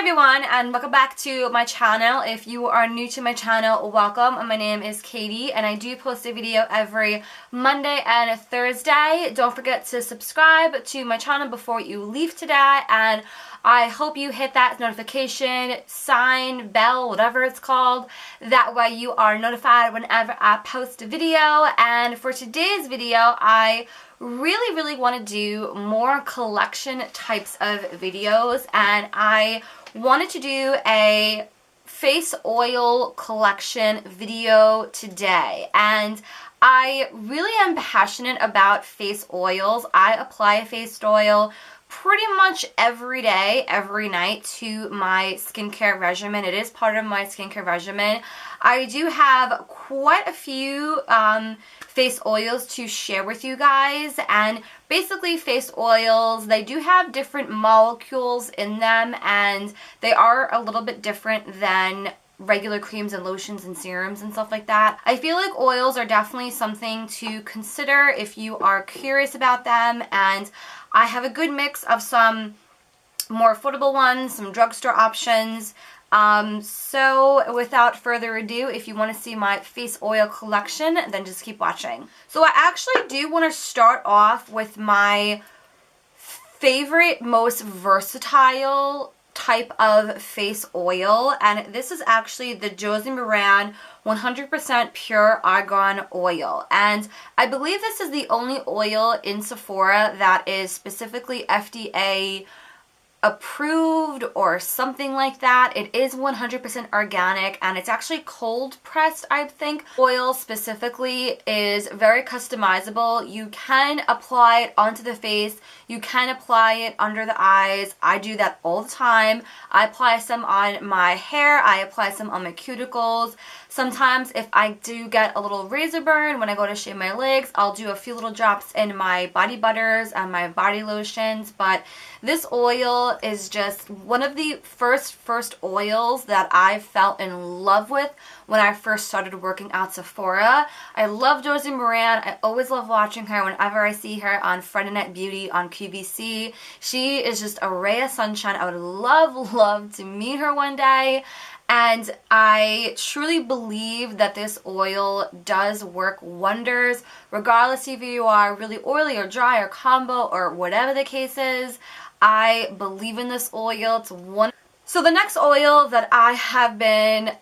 everyone, and welcome back to my channel. If you are new to my channel, welcome. My name is Katie and I do post a video every Monday and Thursday. Don't forget to subscribe to my channel before you leave today, and I hope you hit that notification sign, bell, whatever it's called. That way you are notified whenever I post a video. And for today's video, I really want to do more collection types of videos, and I wanted to do a face oil collection video today. And I really am passionate about face oils. I apply face oil pretty much every day, every night to my skincare regimen. It is part of my skincare regimen. I do have quite a few face oils to share with you guys, and basically face oils, they do have different molecules in them, and they are a little bit different than regular creams and lotions and serums and stuff like that. I feel like oils are definitely something to consider if you are curious about them, and I have a good mix of some more affordable ones, some drugstore options. So without further ado, if you want to see my face oil collection, then just keep watching. So I actually do want to start off with my favorite, most versatile type of face oil, and this is actually the Josie Maran 100% pure argan oil. And I believe this is the only oil in Sephora that is specifically FDA approved or something like that. It is 100% organic, and it's actually cold pressed, I think. Oil specifically is very customizable. You can apply it onto the face, you can apply it under the eyes. I do that all the time. I apply some on my hair, I apply some on my cuticles. Sometimes if I do get a little razor burn when I go to shave my legs, I'll do a few little drops in my body butters and my body lotions. But this oil is just one of the first oils that I fell in love with when I first started working at Sephora. I love Josie Maran. I always love watching her whenever I see her on Friday Night Beauty on QVC. She is just a ray of sunshine. I would love to meet her one day. And I truly believe that this oil does work wonders, regardless if you are really oily or dry or combo or whatever the case is. I believe in this oil. It's one. So the next oil that I have been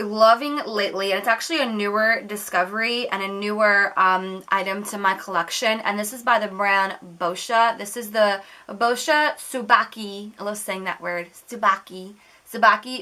loving lately, and it's actually a newer discovery and a newer item to my collection, and this is by the brand Boscia. This is the Boscia Tsubaki. I love saying that word, Tsubaki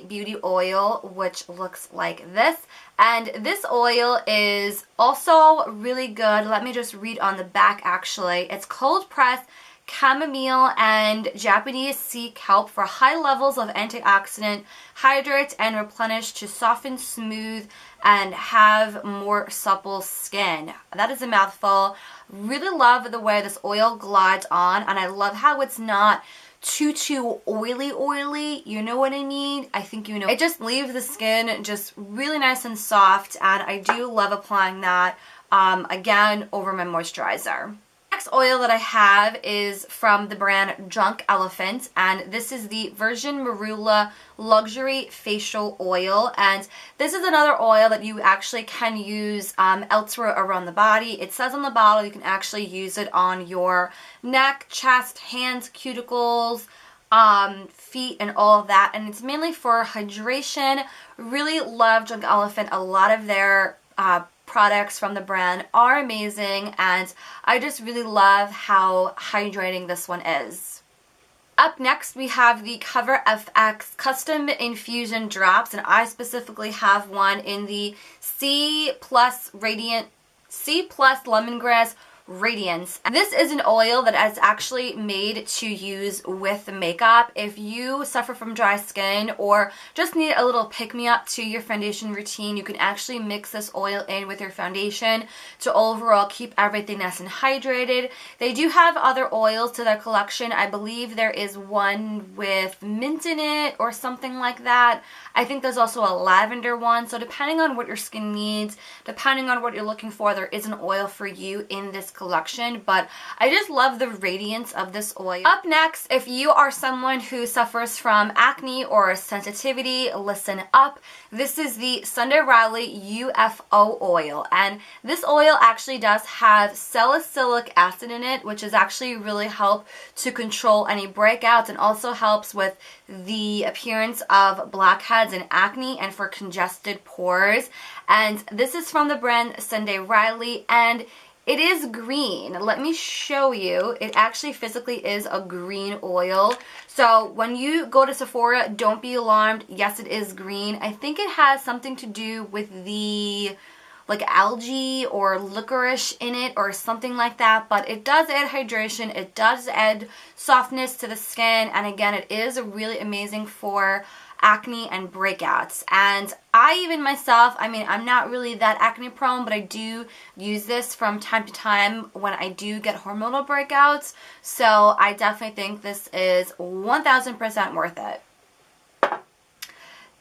beauty oil, which looks like this. And this oil is also really good. Let me just read on the back. Actually, it's cold pressed chamomile and Japanese sea kelp for high levels of antioxidant, hydrate and replenish to soften, smooth, and have more supple skin. That is a mouthful. Really love the way this oil glides on, and I love how it's not too oily, you know what I mean? I think you know. It just leaves the skin just really nice and soft, and I do love applying that again over my moisturizer. Next oil that I have is from the brand Drunk Elephant, and this is the Virgin Marula Luxury Facial Oil, and this is another oil that you actually can use elsewhere around the body. It says on the bottle you can actually use it on your neck, chest, hands, cuticles, feet, and all of that, and it's mainly for hydration. Really love Drunk Elephant. A lot of their products from the brand are amazing, and I just really love how hydrating this one is. Up next we have the Cover FX Custom Infusion Drops, and I specifically have one in the C+ Lemongrass Radiance. And this is an oil that is actually made to use with makeup. If you suffer from dry skin or just need a little pick-me-up to your foundation routine, you can actually mix this oil in with your foundation to overall keep everything nice and hydrated. They do have other oils to their collection. I believe there is one with mint in it or something like that. I think there's also a lavender one. So depending on what your skin needs, depending on what you're looking for, there is an oil for you in this collection, but I just love the radiance of this oil. Up next, if you are someone who suffers from acne or sensitivity, listen up. This is the Sunday Riley UFO oil, and this oil actually does have salicylic acid in it, which is actually really help to control any breakouts and also helps with the appearance of blackheads and acne and for congested pores. And this is from the brand Sunday Riley, and it is green. Let me show you. It actually physically is a green oil. So when you go to Sephora, don't be alarmed. Yes, it is green. I think it has something to do with the like algae or licorice in it or something like that, but it does add hydration, it does add softness to the skin, and again, it is really amazing for acne and breakouts. And I even myself, I mean, I'm not really that acne prone, but I do use this from time to time when I do get hormonal breakouts, so I definitely think this is 1000% worth it.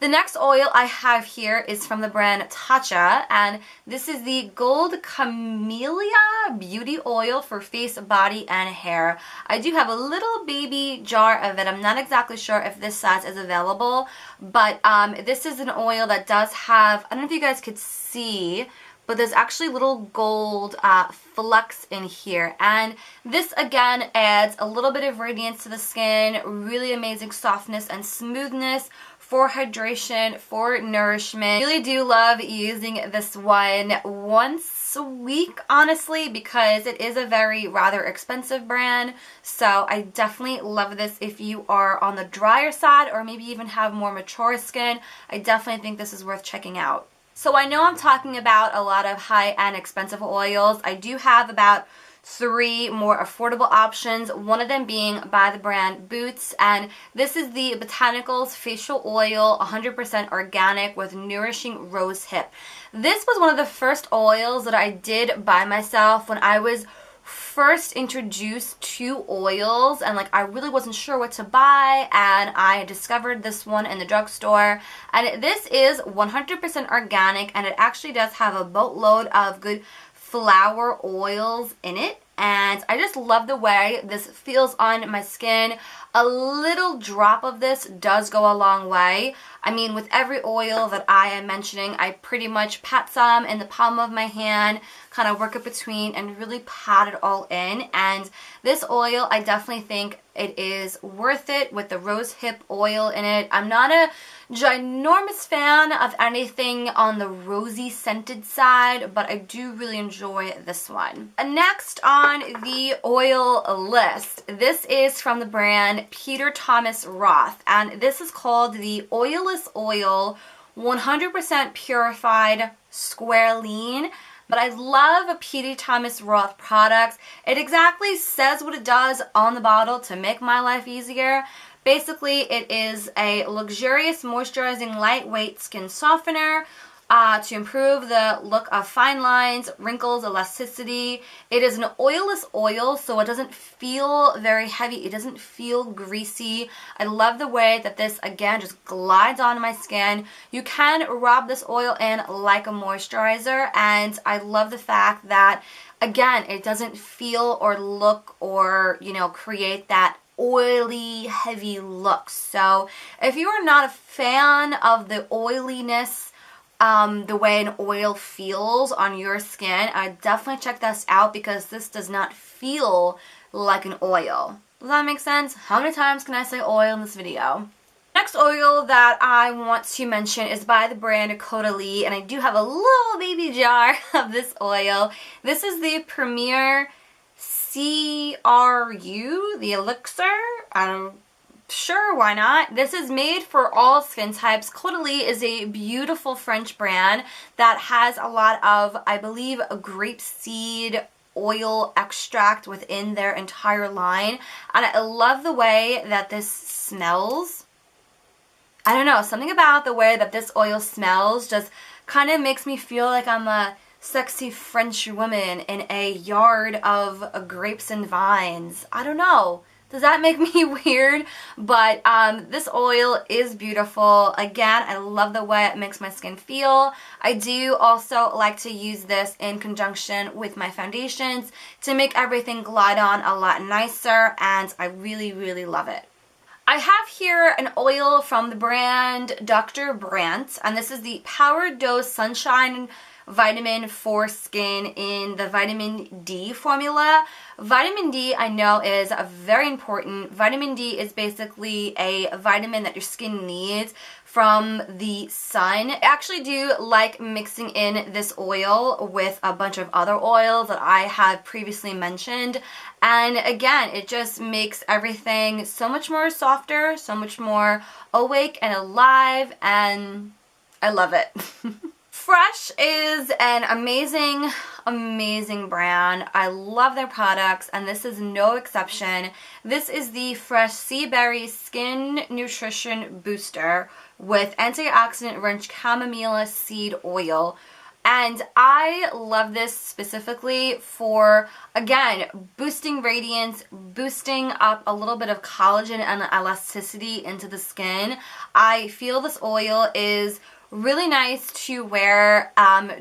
The next oil I have here is from the brand Tatcha, and this is the Gold Camellia Beauty Oil for face, body, and hair. I do have a little baby jar of it. I'm not exactly sure if this size is available, but this is an oil that does have, I don't know if you guys could see, but there's actually little gold flecks in here, and this again adds a little bit of radiance to the skin, really amazing softness and smoothness, for hydration, for nourishment. I really do love using this one once a week, honestly, because it is a rather expensive brand. So I definitely love this if you are on the drier side or maybe even have more mature skin. I definitely think this is worth checking out. So I know I'm talking about a lot of high-end expensive oils. I do have about 3 more affordable options, one of them being by the brand Boots, and this is the Botanicals Facial Oil, 100% organic with nourishing rosehip. This was one of the first oils that I did by myself when I was first introduced to oils, and like I really wasn't sure what to buy, and I discovered this one in the drugstore, and this is 100% organic, and it actually does have a boatload of good flower oils in it, and I just love the way this feels on my skin. A little drop of this does go a long way. I mean, with every oil that I am mentioning, I pretty much pat some in the palm of my hand, kind of work it between, and really pat it all in. And this oil, I definitely think it is worth it with the rosehip oil in it. I'm not a ginormous fan of anything on the rosy scented side, but I do really enjoy this one. Next on the oil list, this is from the brand Thomas Roth, and this is called the Oilless Oil 100% Purified Squalene. But I love Thomas Roth products. It exactly says what it does on the bottle to make my life easier. Basically, it is a luxurious, moisturizing, lightweight skin softener to improve the look of fine lines, wrinkles, elasticity. It is an oilless oil, so it doesn't feel very heavy. It doesn't feel greasy. I love the way that this, again, just glides on my skin. You can rub this oil in like a moisturizer, and I love the fact that, again, it doesn't feel or look or, you know, create that oily, heavy look. So if you are not a fan of the oiliness, the way an oil feels on your skin, I definitely check this out because this does not feel like an oil. Does that make sense? How many times can I say oil in this video? Next oil that I want to mention is by the brand Caudalie, and I do have a little baby jar of this oil. This is the Premier CRU, the elixir. Sure, why not? This is made for all skin types. Caudalie is a beautiful French brand that has a lot of, I believe, a grapeseed oil extract within their entire line. And I love the way that this smells. I don't know, something about the way that this oil smells just kind of makes me feel like I'm a sexy French woman in a yard of grapes and vines. I don't know. Does that make me weird? But this oil is beautiful. Again, I love the way it makes my skin feel. I do also like to use this in conjunction with my foundations to make everything glide on a lot nicer, and I really, really love it. I have here an oil from the brand Dr.Brandt, and this is the Power Dose Sunshine Vitamin for Skin in the Vitamin D formula. Vitamin D, I know, is very important. Vitamin D is basically a vitamin that your skin needs from the sun. I actually do like mixing in this oil with a bunch of other oils that I have previously mentioned. And again, it just makes everything so much more softer, so much more awake and alive, and I love it. Fresh is an amazing, amazing brand. I love their products, and this is no exception. This is the Fresh Seaberry Skin Nutrition Booster with antioxidant rich chamomile seed oil. And I love this specifically for, again, boosting radiance, boosting up a little bit of collagen and elasticity into the skin. I feel this oil is really nice to wear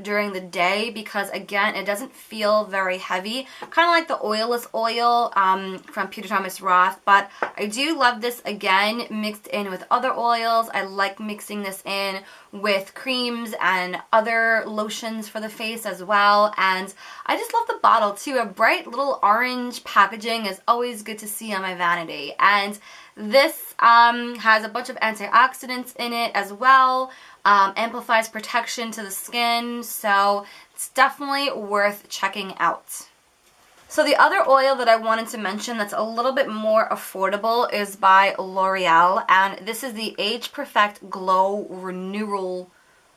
during the day because, again, it doesn't feel very heavy, kind of like the oilless oil from Thomas Roth. But I do love this, again, mixed in with other oils. I like mixing this in with creams and other lotions for the face as well. And I just love the bottle too. A bright little orange packaging is always good to see on my vanity. And this has a bunch of antioxidants in it as well. Amplifies protection to the skin, so it's definitely worth checking out. So the other oil that I wanted to mention that's a little bit more affordable is by Loreal, and this is the Age Perfect Glow Renewal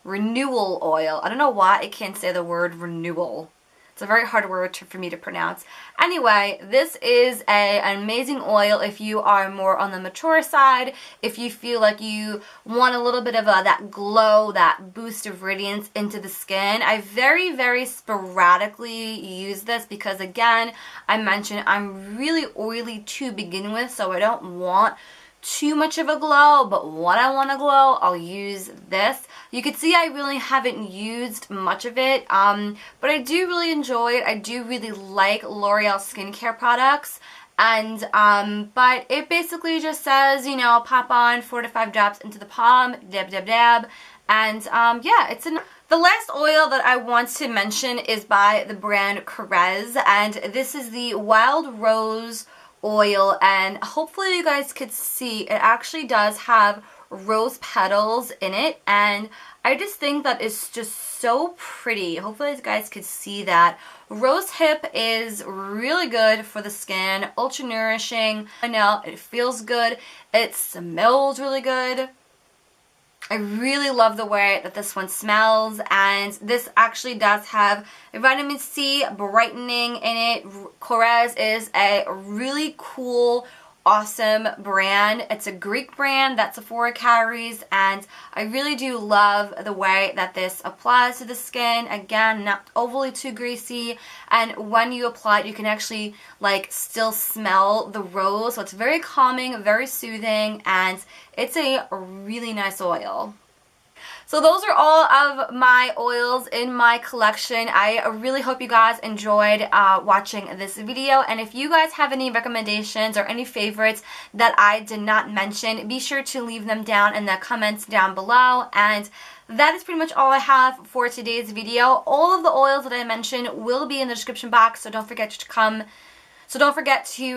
oil. I don't know why I can't say the word renewal. It's a very hard word for me to pronounce. Anyway, this is an amazing oil if you are more on the mature side, if you feel like you want a little bit of that glow, that boost of radiance into the skin. I very, very sporadically use this because, again, I mentioned I'm really oily to begin with, so I don't want too much of a glow, but when I want to glow, I'll use this. You can see I really haven't used much of it, but I do really enjoy it. I do really like L'Oreal skincare products, and but it basically just says, you know, pop on 4 to 5 drops into the palm, dab, dab, dab, and yeah, it's an. The last oil that I want to mention is by the brand Korres, and this is the Wild Rose oil, and hopefully you guys could see it actually does have rose petals in it, and I just think that it's just so pretty. Hopefully you guys could see that. Rosehip is really good for the skin, ultra nourishing. I know it feels good, it smells really good. I really love the way that this one smells, and this actually does have vitamin C brightening in it. Korres is a really cool, awesome brand. It's a Greek brand that Sephora carries, and I really do love the way that this applies to the skin. Again, not overly too greasy, and when you apply it, you can actually like still smell the rose, so it's very calming, very soothing, and it's a really nice oil. So those are all of my oils in my collection. I really hope you guys enjoyed watching this video, and if you guys have any recommendations or any favorites that I did not mention, be sure to leave them down in the comments down below. And that is pretty much all I have for today's video. All of the oils that I mentioned will be in the description box, so don't forget to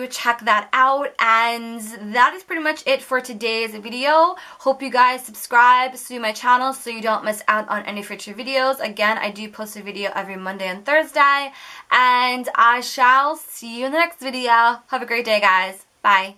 check that out. And that is pretty much it for today's video. Hope you guys subscribe to my channel so you don't miss out on any future videos. Again, I do post a video every Monday and Thursday, and I shall see you in the next video. Have a great day, guys. Bye.